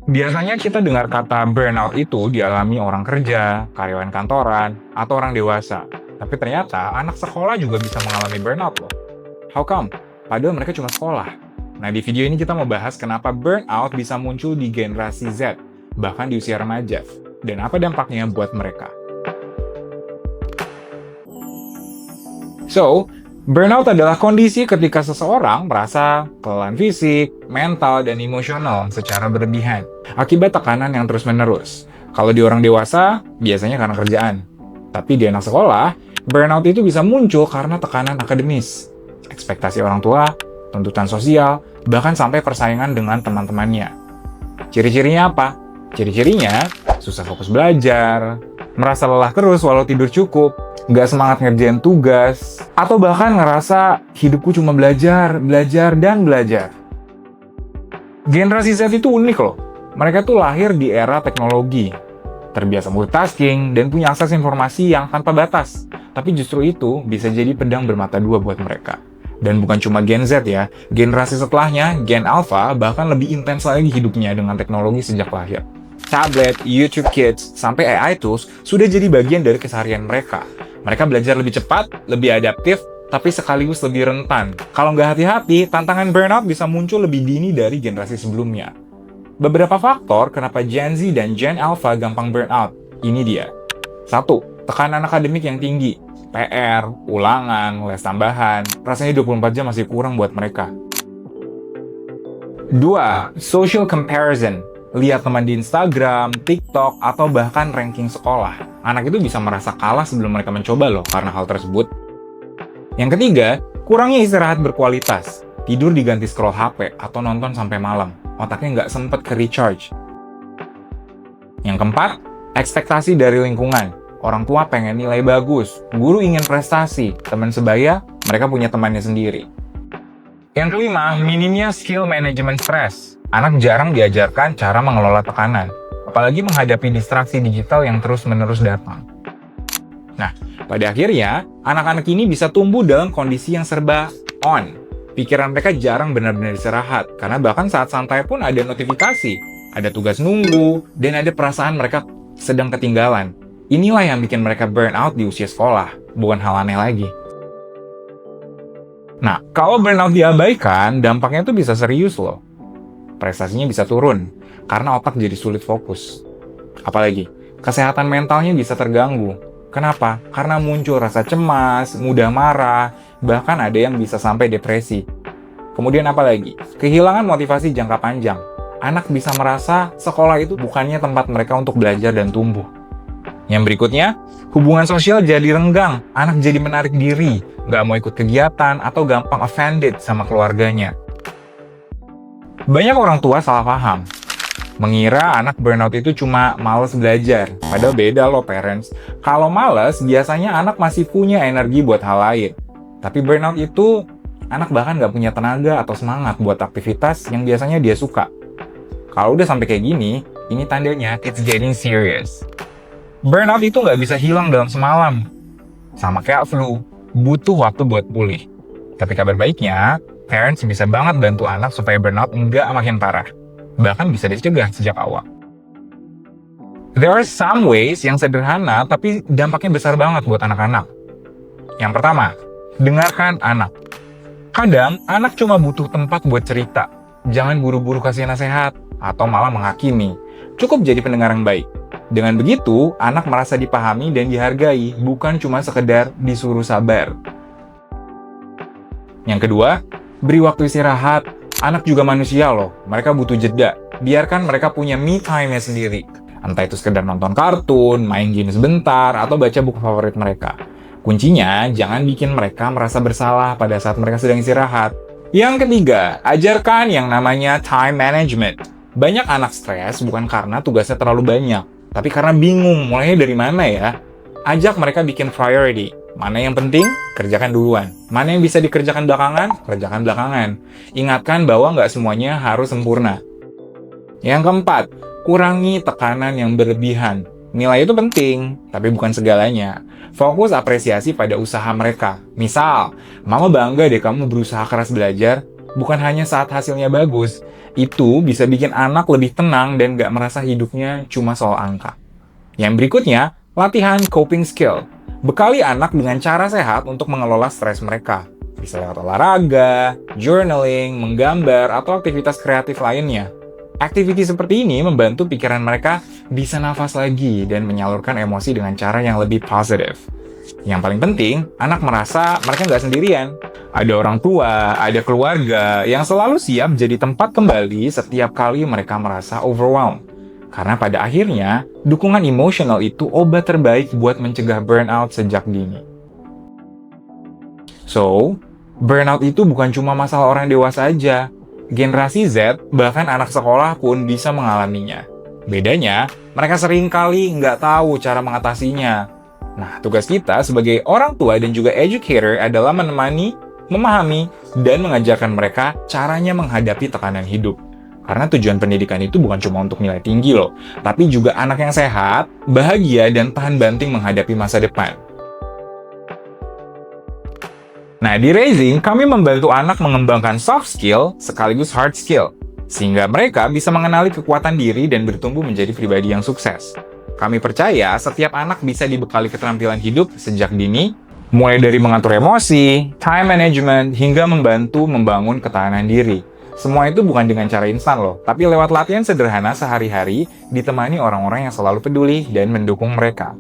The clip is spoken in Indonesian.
Biasanya kita dengar kata burnout itu dialami orang kerja, karyawan kantoran, atau orang dewasa. Tapi ternyata anak sekolah juga bisa mengalami burnout loh. How come? Padahal mereka cuma sekolah. Nah, di video ini kita mau bahas kenapa burnout bisa muncul di generasi Z, bahkan di usia remaja, dan apa dampaknya buat mereka. So, burnout adalah kondisi ketika seseorang merasa kelelahan fisik, mental, dan emosional secara berlebihan akibat tekanan yang terus-menerus. Kalau di orang dewasa, biasanya karena kerjaan. Tapi di anak sekolah, burnout itu bisa muncul karena tekanan akademis, ekspektasi orang tua, tuntutan sosial, bahkan sampai persaingan dengan teman-temannya. Ciri-cirinya apa? Ciri-cirinya susah fokus belajar, merasa lelah terus walau tidur cukup, nggak semangat ngerjain tugas, atau bahkan ngerasa hidupku cuma belajar, dan belajar. Generasi Z itu unik loh. Mereka tuh lahir di era teknologi, terbiasa multitasking, dan punya akses informasi yang tanpa batas. Tapi justru itu bisa jadi pedang bermata dua buat mereka. Dan bukan cuma Gen Z ya, generasi setelahnya, Gen Alpha, bahkan lebih intens lagi hidupnya dengan teknologi sejak lahir. Tablet, YouTube Kids, sampai AI tools sudah jadi bagian dari keseharian mereka. Mereka belajar lebih cepat, lebih adaptif, tapi sekaligus lebih rentan. Kalau nggak hati-hati, tantangan burnout bisa muncul lebih dini dari generasi sebelumnya. Beberapa faktor kenapa Gen Z dan Gen Alpha gampang burnout. Ini dia. 1. Tekanan akademik yang tinggi. PR, ulangan, les tambahan, rasanya 24 jam masih kurang buat mereka. 2. Social comparison. Lihat teman di Instagram, TikTok, atau bahkan ranking sekolah. Anak itu bisa merasa kalah sebelum mereka mencoba loh karena hal tersebut. Yang ketiga, kurangnya istirahat berkualitas. Tidur diganti scroll HP atau nonton sampai malam. Otaknya nggak sempet ke-recharge. Yang keempat, ekspektasi dari lingkungan. Orang tua pengen nilai bagus, guru ingin prestasi, teman sebaya, mereka punya temannya sendiri. Yang kelima, minimnya skill management stress. Anak jarang diajarkan cara mengelola tekanan, apalagi menghadapi distraksi digital yang terus-menerus datang. Nah, pada akhirnya, anak-anak ini bisa tumbuh dalam kondisi yang serba on. Pikiran mereka jarang benar-benar istirahat, karena bahkan saat santai pun ada notifikasi, ada tugas nunggu, dan ada perasaan mereka sedang ketinggalan. Inilah yang bikin mereka burn out di usia sekolah, bukan hal aneh lagi. Nah, kalau burnout diabaikan, dampaknya tuh bisa serius loh. Prestasinya bisa turun, karena otak jadi sulit fokus. Apalagi, kesehatan mentalnya bisa terganggu. Kenapa? Karena muncul rasa cemas, mudah marah, bahkan ada yang bisa sampai depresi. Kemudian apalagi? Kehilangan motivasi jangka panjang. Anak bisa merasa sekolah itu bukannya tempat mereka untuk belajar dan tumbuh. Yang berikutnya, hubungan sosial jadi renggang, anak jadi menarik diri, nggak mau ikut kegiatan, atau gampang offended sama keluarganya. Banyak orang tua salah paham, mengira anak burnout itu cuma males belajar, padahal beda loh parents. Kalau males, biasanya anak masih punya energi buat hal lain. Tapi burnout itu, anak bahkan nggak punya tenaga atau semangat buat aktivitas yang biasanya dia suka. Kalau udah sampai kayak gini, ini tandanya it's getting serious. Burnout itu nggak bisa hilang dalam semalam. Sama kayak flu, butuh waktu buat pulih. Tapi kabar baiknya, parents bisa banget bantu anak supaya burnout nggak makin parah. Bahkan bisa dicegah sejak awal. There are some ways yang sederhana tapi dampaknya besar banget buat anak-anak. Yang pertama, dengarkan anak. Kadang, anak cuma butuh tempat buat cerita. Jangan buru-buru kasih nasihat atau malah menghakimi. Cukup jadi pendengar yang baik. Dengan begitu, anak merasa dipahami dan dihargai, bukan cuma sekedar disuruh sabar. Yang kedua, beri waktu istirahat. Anak juga manusia loh, mereka butuh jeda. Biarkan mereka punya me time-nya sendiri. Entah itu sekedar nonton kartun, main game sebentar, atau baca buku favorit mereka. Kuncinya, jangan bikin mereka merasa bersalah pada saat mereka sedang istirahat. Yang ketiga, ajarkan yang namanya time management. Banyak anak stres bukan karena tugasnya terlalu banyak, tapi karena bingung mulainya dari mana ya. Ajak mereka bikin priority. Mana yang penting, kerjakan duluan. Mana yang bisa dikerjakan belakangan, kerjakan belakangan. Ingatkan bahwa nggak semuanya harus sempurna. Yang keempat, kurangi tekanan yang berlebihan. Nilai itu penting, tapi bukan segalanya. Fokus apresiasi pada usaha mereka. Misal, mama bangga deh kamu berusaha keras belajar, bukan hanya saat hasilnya bagus. Itu bisa bikin anak lebih tenang dan nggak merasa hidupnya cuma soal angka. Yang berikutnya, latihan coping skill. Bekali anak dengan cara sehat untuk mengelola stres mereka. Bisa lewat olahraga, journaling, menggambar, atau aktivitas kreatif lainnya. Aktiviti seperti ini membantu pikiran mereka bisa nafas lagi dan menyalurkan emosi dengan cara yang lebih positif. Yang paling penting, anak merasa mereka nggak sendirian. Ada orang tua, ada keluarga yang selalu siap jadi tempat kembali setiap kali mereka merasa overwhelmed. Karena pada akhirnya, dukungan emosional itu obat terbaik buat mencegah burnout sejak dini. So, burnout itu bukan cuma masalah orang dewasa aja. Generasi Z, bahkan anak sekolah pun bisa mengalaminya. Bedanya, mereka sering kali nggak tahu cara mengatasinya. Nah, tugas kita sebagai orang tua dan juga educator adalah menemani, memahami, dan mengajarkan mereka caranya menghadapi tekanan hidup. Karena tujuan pendidikan itu bukan cuma untuk nilai tinggi loh, tapi juga anak yang sehat, bahagia, dan tahan banting menghadapi masa depan. Nah, di Raising, kami membantu anak mengembangkan soft skill sekaligus hard skill, sehingga mereka bisa mengenali kekuatan diri dan bertumbuh menjadi pribadi yang sukses. Kami percaya setiap anak bisa dibekali keterampilan hidup sejak dini, mulai dari mengatur emosi, time management, hingga membantu membangun ketahanan diri. Semua itu bukan dengan cara instan loh, tapi lewat latihan sederhana sehari-hari ditemani orang-orang yang selalu peduli dan mendukung mereka.